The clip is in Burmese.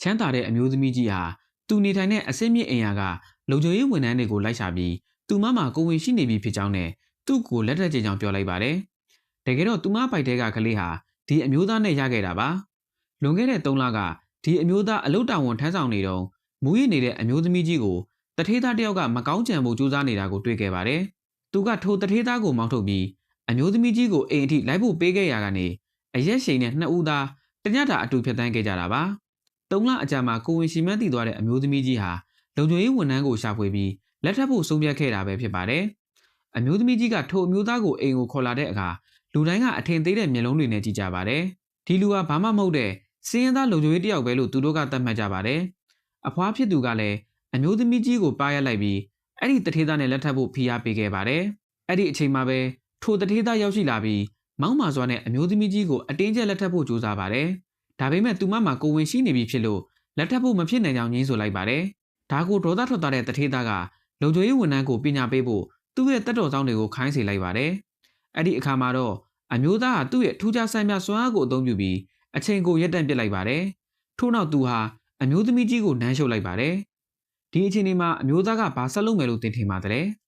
မ်းသာတဲ့အမျိုးသမီးကြီးဟာသူနေထိုင်တဲ့အဆင့်မြင့်အိမ်ယာကလုံခြုံရေးဝန်ထမ်းတွေကိုလိုက်ရှာပြီးသူမမှာကိုဝင်ရှိနေပြီဖြစ်ကြောင်းနဲ့သူ့ကိုလက်ထပ်ကြကြောင်းပြောလိုက်ပါတယ်။တကယ်တော့သူမပိုက်တဲ့ကကလေးဟာဒီအမျိုးသားနဲ့ရခဲ့တာပါ။လွန်ခဲ့တဲ့3လကဒီအမျိုးသားအလုတ်တောင်ဝန်ထမ်းဆောင်နေတော့မူရစ်နေတဲ့အမျိုးသမီးကြီးကိုတထေးသားတယောက်ကမကောင်းကြံဖို့ကြိုးစားနေတာကိုတွေ့ခဲ့ပါတယ်။သူကထိုတထေးသားကိုမောင်းထုတ်ပြီးအမျိုးသမီးကြီးကိုအိမ်အထိလိုက်ဖို့ပေးခဲ့ရတာကနေအရက်ရှိန်နဲ့2ဦးသားတညတာအတူဖြတ်တန်းခဲ့ကြတာပါ။3လအကြာမှာကိုဝင်ရှိမှန်းတည်သွားတဲ့အမျိုးသမီးကြီးဟာလုံခြုံရေးဝန်ထမ်းကိုရှာဖွေပြီးလက်ထပ်ဖို့ဆုံးဖြတ်ခဲ့တာပဲဖြစ်ပါတယ်။အမျိုးသမီးကြီးကထိုအမျိုးသားကိုအိမ်ကိုခေါ်လာတဲ့အခါလူတိုင်းကအထင်သေးတဲ့မျက်လုံးတွေနဲ့ကြည့်ကြပါတယ်။ဒီလူကဘာမှမဟုတ်တဲ့စင်းရဲသားလုံခြုံရေးတယောက်ပဲလို့သူတို့ကသတ်မှတ်ကြပါတယ်။အဖွားဖြစ်သူကလည်းအမျိုးသမီးကြီးကိုပါရလိုက်ပြီးအဲ့ဒီတထေးသားနဲ့လက်ထပ်ဖို့ဖိအားပေးခဲ့ပါတယ်။အဲ့ဒီအချိန်မှာပဲထိုတထေးသားရောက်ရှိလာပြီးမောင်းမာစွာနဲ့အမျိုးသမီးကြီးကိုအတင်းကျပ်လက်ထပ်ဖို့ကြိုးစားပါတယ်။ဒါပေမဲ့သူမမှာကိုဝင်ရှိနေပြီဖြစ်လို့လက်ထပ်ဖို့မဖြစ်နိုင်ကြောင်းငြင်းဆိုလိုက်ပါတယ်။ဒါကိုဒေါသထွက်သွားတဲ့တထေးသားကလုံခြုံရေးဝန်ထမ်းကိုပညာပေးဖို့သူ့ရဲ့တက်တော်ဆောင်တွေကိုခိုင်းစေလိုက်ပါတယ်။အဲ့ဒီအခါမှာတော့အမျိုးသားဟာသူ့ရဲ့ထူးခြားဆန်းမြစွမ်းအားကိုအသုံးပြုပြီးအချိန်ကိုရက်တန့်ပစ်လိုက်ပါတယ်။ထို့နောက်သူဟာအမျိုးသမီးကြီးကိုနမ်းရှုပ်လိုက်ပါတယ်။ဒီအချိန်ဒီမှာအမျိုးသားကဘာဆက်လုပ်မယ်လို့သင်ထင်ပါသလဲ။